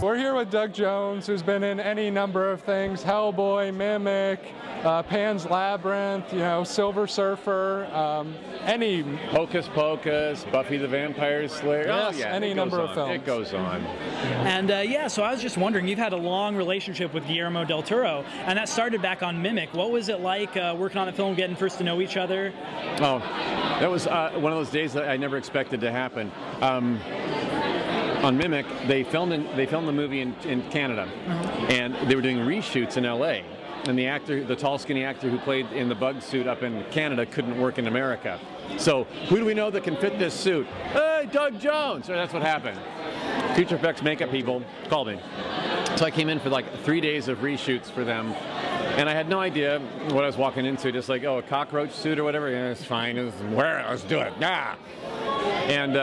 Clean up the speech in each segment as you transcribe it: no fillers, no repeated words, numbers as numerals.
We're here with Doug Jones, who's been in any number of things: Hellboy, Mimic, Pan's Labyrinth, you know, Silver Surfer, any Hocus Pocus, Buffy the Vampire Slayer. Yes, oh yeah, any number of films. It goes on. And yeah, so I was just wondering, you've had a long relationship with Guillermo del Toro, and that started back on Mimic. What was it like working on the film, getting first to know each other? Oh, that was one of those days that I never expected to happen. On Mimic, they filmed the movie in Canada, and they were doing reshoots in LA. And the actor, the tall, skinny actor who played in the bug suit up in Canada, couldn't work in America. So who do we know that can fit this suit? Hey, Doug Jones! So that's what happened. Future Effects makeup people called me. So I came in for like 3 days of reshoots for them. And I had no idea what I was walking into, just like, oh, a cockroach suit or whatever. Yeah, it's fine. Let's do it. Yeah. And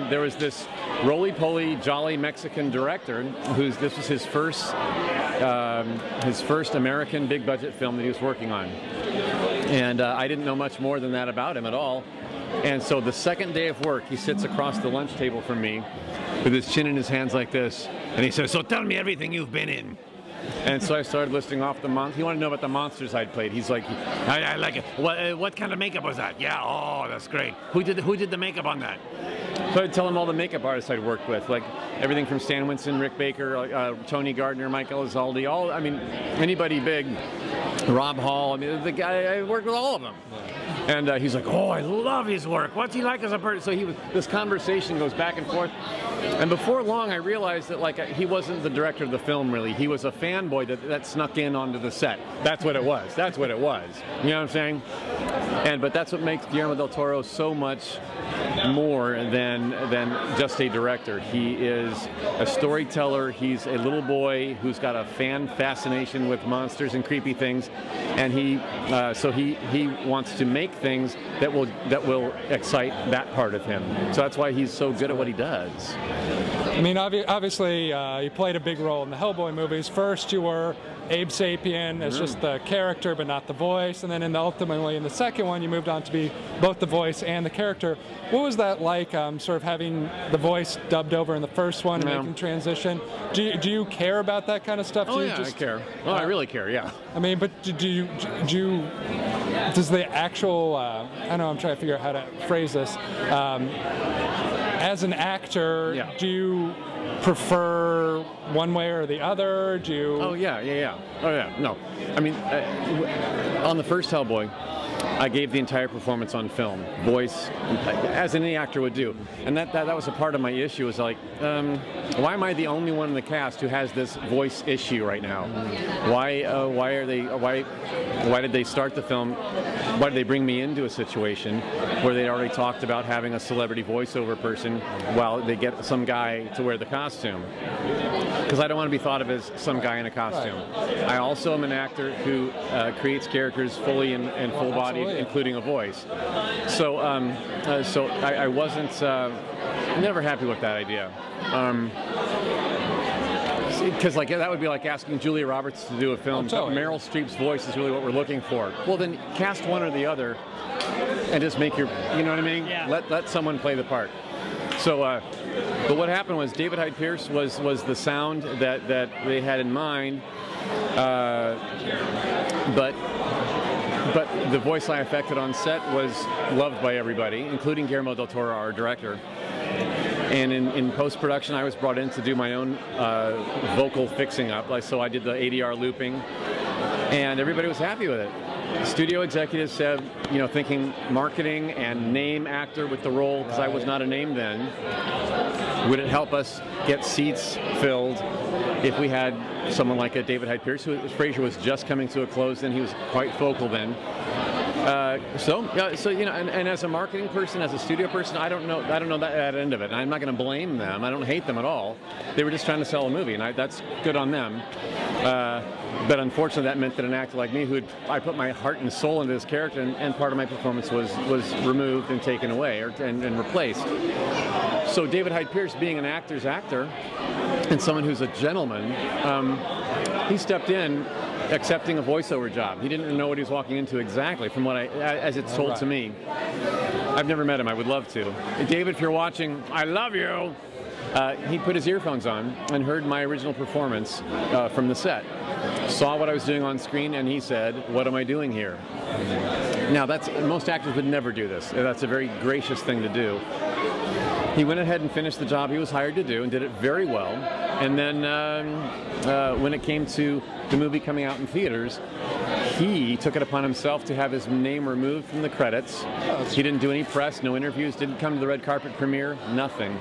there was this roly-poly, jolly Mexican director this was his first American big-budget film that he was working on. And I didn't know much more than that about him at all. And so the second day of work, he sits across the lunch table from me with his chin in his hands like this, and he says, "So tell me everything you've been in." And so I started listing off the monsters. He wanted to know about the monsters I'd played. He's like, I like it. What kind of makeup was that? Yeah, oh, that's great. Who did the makeup on that? So I'd tell him all the makeup artists I'd worked with, like everything from Stan Winston, Rick Baker, Tony Gardner, Mike Elizalde, anybody big, Rob Hall. I mean, the guy, I worked with all of them. And he's like, oh, I love his work. What's he like as a person? So this conversation goes back and forth. And before long, I realized that he wasn't the director of the film, really. He was a fanboy that snuck in onto the set. That's what it was. That's what it was. You know what I'm saying? But that's what makes Guillermo del Toro so much more than just a director. He is a storyteller. He's a little boy who's got a fan fascination with monsters and creepy things, and he wants to make things that will excite that part of him. So that's why he's so good at what he does. I mean, obviously, you played a big role in the Hellboy movies. First, you were Abe Sapien as just the character, but not the voice. And then ultimately, in the second one, you moved on to be both the voice and the character. What was that like, sort of having the voice dubbed over in the first one and making transition? Do you care about that kind of stuff? Oh, yeah, I care. Oh, I really care, yeah. I mean, but does the actual, I don't know, I'm trying to figure out how to phrase this. As an actor, do you prefer one way or the other? Do you? Oh yeah. Oh yeah. No, I mean, on the first Hellboy, I gave the entire performance on film, voice, as any actor would do, and that was a part of my issue. Was like, why am I the only one in the cast who has this voice issue right now? Why did they start the film? Why did they bring me into a situation where they already talked about having a celebrity voiceover person while they get some guy to wear the costume? Because I don't want to be thought of as some guy in a costume. Right. I also am an actor who creates characters fully and full body, including a voice. So, I wasn't never happy with that idea. Because that would be like asking Julia Roberts to do a film. Meryl Streep's voice is really what we're looking for. Well, then cast one or the other, and just make you know what I mean? Yeah. Let someone play the part. So, but what happened was David Hyde Pierce was the sound that they had in mind, but the voice I affected on set was loved by everybody, including Guillermo del Toro, our director. And in post-production, I was brought in to do my own vocal fixing up. So I did the ADR looping, and everybody was happy with it. The studio executives said, thinking marketing and name actor with the role, because I was not a name then, would it help us get seats filled if we had someone like a David Hyde Pierce, who Frasier was just coming to a close then, he was quite vocal then. And as a marketing person, as a studio person, I don't know that end of it. And I'm not going to blame them. I don't hate them at all. They were just trying to sell a movie, and that's good on them. But unfortunately, that meant that an actor like me, I put my heart and soul into this character, and part of my performance was removed and taken away and replaced. So David Hyde Pierce, being an actor's actor, and someone who's a gentleman, he stepped in accepting a voiceover job. He didn't know what he was walking into exactly, from as it's told to me. I've never met him. I would love to. David, if you're watching, I love you. he put his earphones on and heard my original performance from the set, saw what I was doing on screen, and he said, "What am I doing here?" Now, most actors would never do this. That's a very gracious thing to do. He went ahead and finished the job he was hired to do and did it very well. And then when it came to the movie coming out in theaters, he took it upon himself to have his name removed from the credits. He didn't do any press, no interviews, didn't come to the red carpet premiere, nothing.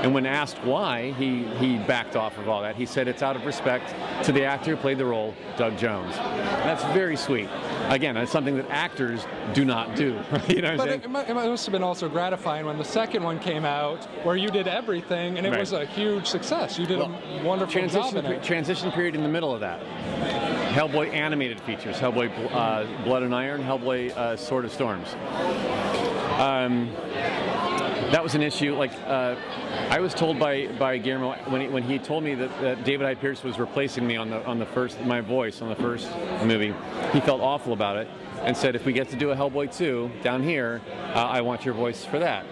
And when asked why, he backed off of all that. He said it's out of respect to the actor who played the role, Doug Jones. That's very sweet. Again, that's something that actors do not do. You know what I'm saying? It must have been also gratifying when the second one came out, where you did everything, and it was a huge success. You did a wonderful job in it. Transition period in the middle of that. Hellboy animated features, Hellboy Blood and Iron, Hellboy Sword of Storms. That was an issue. Like I was told by Guillermo when he told me that David Hyde Pierce was replacing me on my voice on the first movie. He felt awful about it and said, if we get to do a Hellboy 2 down here, I want your voice for that.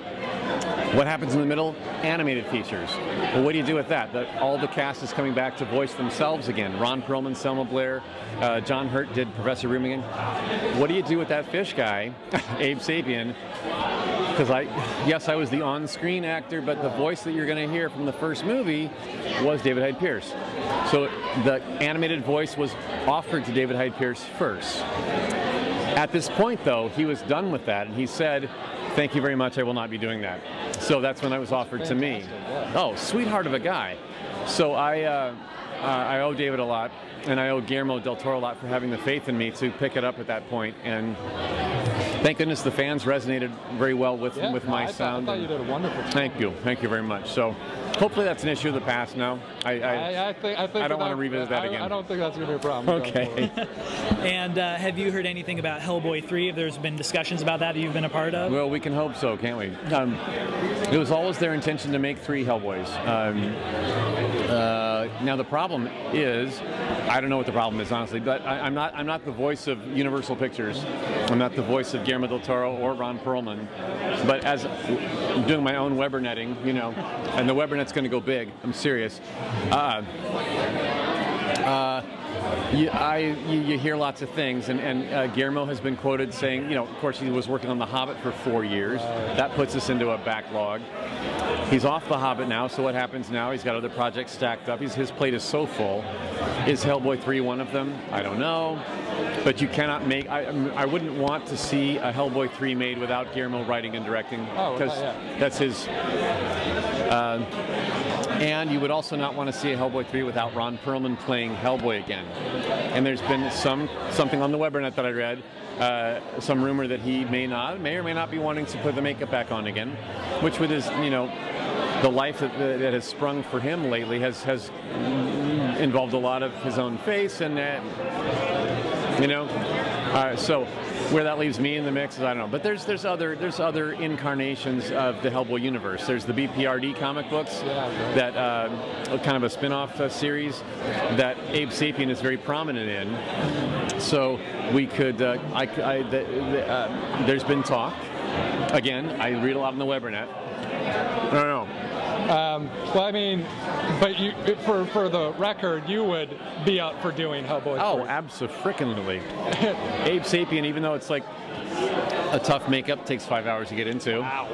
What happens in the middle? Animated features. Well, what do you do with that? All the cast is coming back to voice themselves again. Ron Perlman, Selma Blair, John Hurt did Professor Room again. What do you do with that fish guy, Abe Sapien? Because yes, I was the on-screen actor, but the voice that you're going to hear from the first movie was David Hyde Pierce. So the animated voice was offered to David Hyde Pierce first. At this point, though, he was done with that, and he said, "Thank you very much, I will not be doing that." So that's when it was offered to me. Oh, sweetheart of a guy. So I owe David a lot, and I owe Guillermo del Toro a lot for having the faith in me to pick it up at that point. And thank goodness the fans resonated very well with my sound. I thought you did a wonderful job. Thank you very much. So hopefully that's an issue of the past now. I don't want to revisit that again. I don't think that's going to be a problem. Okay. And have you heard anything about Hellboy 3? If there's been discussions about that you've been a part of? Well, we can hope so, can't we? It was always their intention to make 3 Hellboys. Now the problem is, I don't know what the problem is honestly, but I'm not the voice of Universal Pictures. I'm not the voice of Guillermo del Toro or Ron Perlman. But as I'm doing my own Weber netting, you know, and the Weber net's going to go big. I'm serious. You hear lots of things, and Guillermo has been quoted saying, you know, of course he was working on The Hobbit for 4 years. That puts us into a backlog. He's off The Hobbit now, so what happens now? He's got other projects stacked up. His plate is so full. Is Hellboy 3 one of them? I don't know. But you cannot make, I wouldn't want to see a Hellboy 3 made without Guillermo writing and directing, because that's his. And you would also not want to see a Hellboy 3 without Ron Perlman playing Hellboy again. And there's been something on the Webernet that I read, some rumor that he may or may not be wanting to put the makeup back on again, which with his, you know, the life that has sprung for him lately has involved a lot of his own face, and you know, so where that leaves me in the mix is I don't know. But there's other incarnations of the Hellboy universe. There's the BPRD comic books that kind of a spin-off series that Abe Sapien is very prominent in. So we could there's been talk. Again, I read a lot on the Webernet. I don't know. Well, I mean, but you, for the record, you would be up for doing Hellboy 3. Oh, abso-frickin-lutely. Abe Sapien, even though it's like a tough makeup, takes 5 hours to get into. Wow.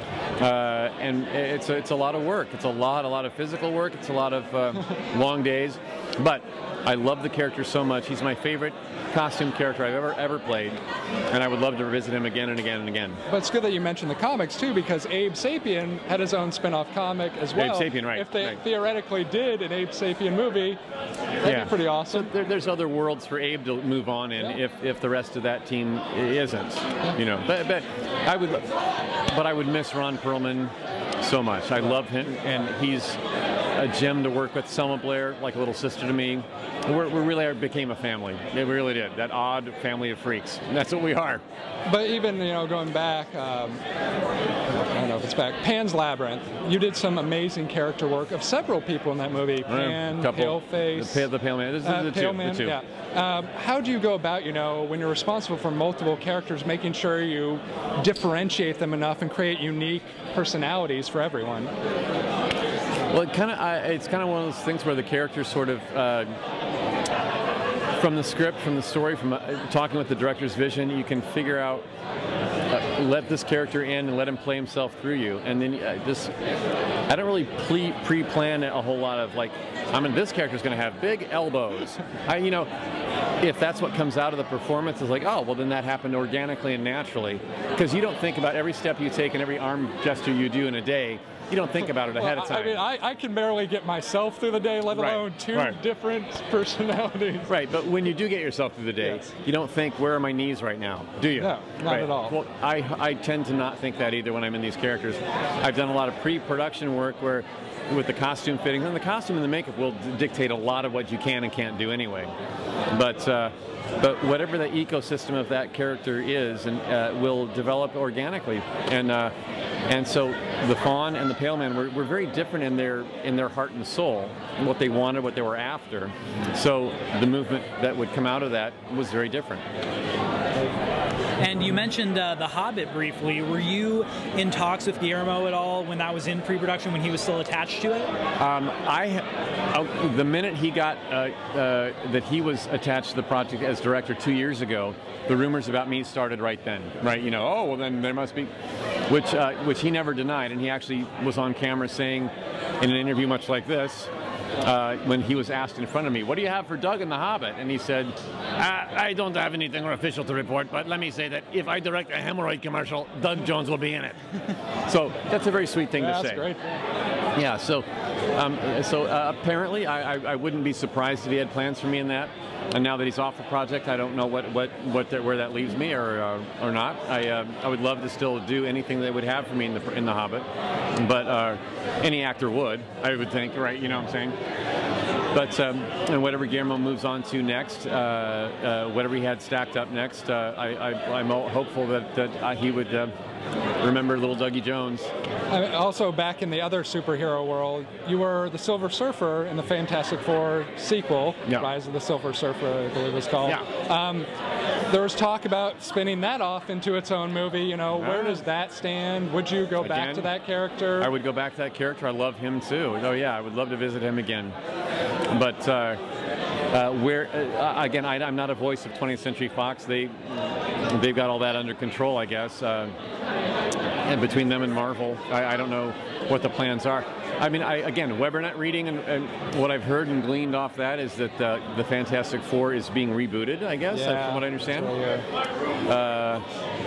And it's a lot of work. It's a lot of physical work. It's a lot of long days. But I love the character so much. He's my favorite costume character I've ever played, and I would love to revisit him again and again and again. But it's good that you mentioned the comics too, because Abe Sapien had his own spin-off comic as well. Abe Sapien, right. If they theoretically did an Abe Sapien movie, that'd be pretty awesome. So there's other worlds for Abe to move on in if the rest of that team isn't, you know. But I would miss Ron Perlman so much. I love him, and he's a gem to work with. Selma Blair, like a little sister to me. We really became a family. We really did. That odd family of freaks. And that's what we are. But even, you know, going back, I don't know if it's back, Pan's Labyrinth, you did some amazing character work of several people in that movie. Pan, Paleface. The Pale Man. This is the two. Yeah. How do you go about, you know, when you're responsible for multiple characters, making sure you differentiate them enough and create unique personalities for everyone? Well, it's kind of one of those things where the characters sort of, from the script, from the story, from talking with the director's vision, you can figure out, let this character in and let him play himself through you. And then I don't really pre-plan a whole lot of like, this character's going to have big elbows. If that's what comes out of the performance, it's like, oh, well, then that happened organically and naturally. Because you don't think about every step you take and every arm gesture you do in a day. You don't think about it ahead of time. I can barely get myself through the day, let alone two different personalities. Right, but when you do get yourself through the day, you don't think, where are my knees right now? Do you? No, not at all. Well, I tend to not think that either when I'm in these characters. I've done a lot of pre-production work where, with the costume fittings, and the costume and the makeup will dictate a lot of what you can and can't do anyway. But whatever the ecosystem of that character is, will develop organically. And so the Fawn and the Pale Man were very different in their heart and soul, what they wanted, what they were after. So the movement that would come out of that was very different. And you mentioned The Hobbit briefly. Were you in talks with Guillermo at all when that was in pre-production, when he was still attached to it? The minute he got that he was attached to the project as director 2 years ago, the rumors about me started right then. Right, oh, well then there must be, which he never denied, and he actually was on camera saying in an interview much like this, when he was asked in front of me, what do you have for Doug in The Hobbit? And he said, I don't have anything official to report, but let me say that if I direct a hemorrhoid commercial, Doug Jones will be in it. So that's a very sweet thing to say. That's great. Yeah, so apparently I wouldn't be surprised if he had plans for me in that. And now that he's off the project, I don't know where that leaves me or not. I would love to still do anything they would have for me in the Hobbit, but any actor would, I would think, right? You know what I'm saying? But and whatever Guillermo moves on to next, whatever he had stacked up next, I'm hopeful that he would remember little Dougie Jones. Also, back in the other superhero world, you were the Silver Surfer in the Fantastic Four sequel, Rise of the Silver Surfer, I believe it's called. Yeah. There was talk about spinning that off into its own movie. Where does that stand? Would you go back to that character? I would go back to that character. I love him too. Oh yeah, I would love to visit him again. But again, I'm not a voice of 20th Century Fox. They've got all that under control, I guess. And between them and Marvel, I don't know what the plans are. Again, Webernet reading and what I've heard and gleaned off that is that the Fantastic Four is being rebooted, I guess, from what I understand.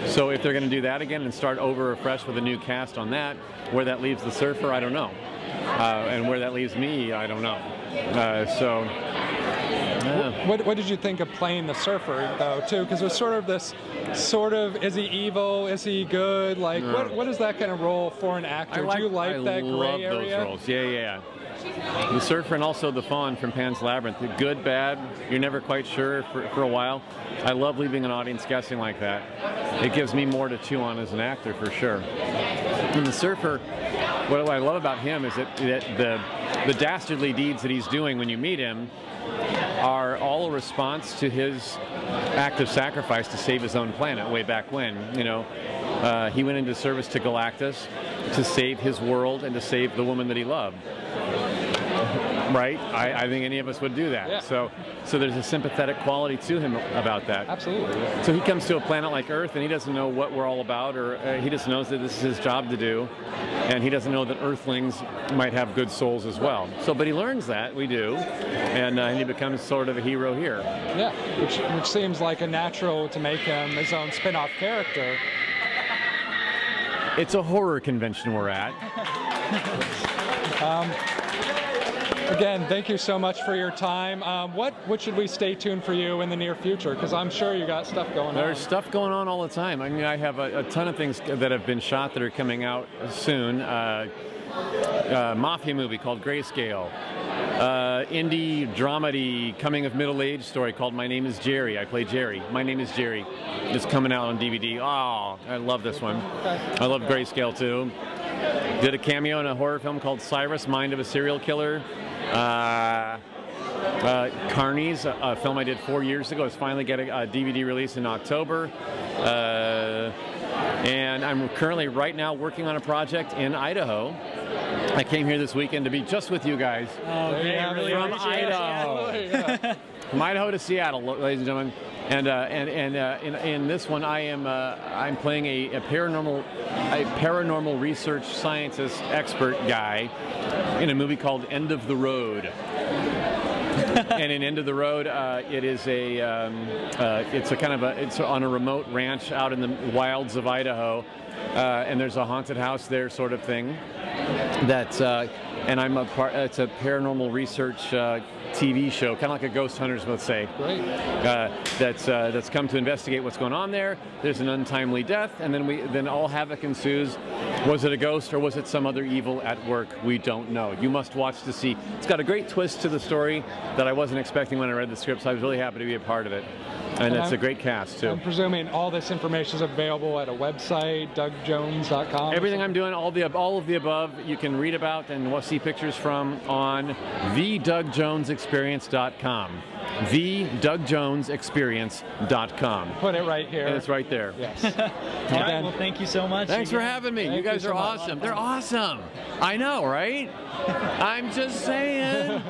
So if they're going to do that again and start over afresh with a new cast on that, where that leaves the Surfer, I don't know. And where that leaves me, I don't know. What did you think of playing the Surfer, though, too? Because it was sort of, is he evil? Is he good? Like, what is that kind of role for an actor? Do you like that gray area? I love those roles. Yeah. The Surfer and also the Fawn from Pan's Labyrinth. Good, bad, you're never quite sure for a while. I love leaving an audience guessing like that. It gives me more to chew on as an actor, for sure. And the Surfer, what I love about him is that the dastardly deeds that he's doing when you meet him are all a response to his act of sacrifice to save his own planet way back when. He went into service to Galactus to save his world and to save the woman that he loved. Right? I think any of us would do that. Yeah. So there's a sympathetic quality to him about that. Absolutely. Yeah. So he comes to a planet like Earth and he doesn't know what we're all about, or he just knows that this is his job to do, and he doesn't know that Earthlings might have good souls as well. But he learns that, we do, and he becomes sort of a hero here. Yeah, which seems like a natural to make him his own spin-off character. It's a horror convention we're at. Again, thank you so much for your time. What should we stay tuned for you in the near future? Because I'm sure you got stuff going on. There's stuff going on all the time. I have a ton of things that have been shot that are coming out soon. Mafia movie called Grayscale. Indie dramedy coming of middle age story called My Name is Jerry. I play Jerry. My Name is Jerry. It's coming out on DVD. Oh, I love this one. Okay. I love Grayscale too. Did a cameo in a horror film called Cyrus, Mind of a Serial Killer. Carnies, a film I did 4 years ago, is finally getting a DVD release in October. And I'm currently right now working on a project in Idaho I came here this weekend to be just with you guys. Oh, great. Really From appreciate it. Idaho. From Idaho to Seattle, ladies and gentlemen. And in this one, I'm playing a paranormal research scientist expert guy in a movie called End of the Road. And in End of the Road, it's on a remote ranch out in the wilds of Idaho, and there's a haunted house there, sort of thing. And I'm a part. It's a paranormal research TV show, kind of like a Ghost Hunters, let's say. Great. That's come to investigate what's going on there. There's an untimely death, and then all havoc ensues. Was it a ghost or was it some other evil at work? We don't know. You must watch to see. It's got a great twist to the story that I wasn't expecting when I read the script, so I was really happy to be a part of it. And it's a great cast, too. I'm presuming all this information is available at a website, DougJones.com? Everything I'm doing, all of the above, you can read about and see pictures from on TheDougJonesExperience.com. TheDougJonesExperience.com. Put it right here. And it's right there. Yes. All right, well, thank you so much. Thanks for having me. You guys are awesome. They're awesome. I know, right? I'm just saying.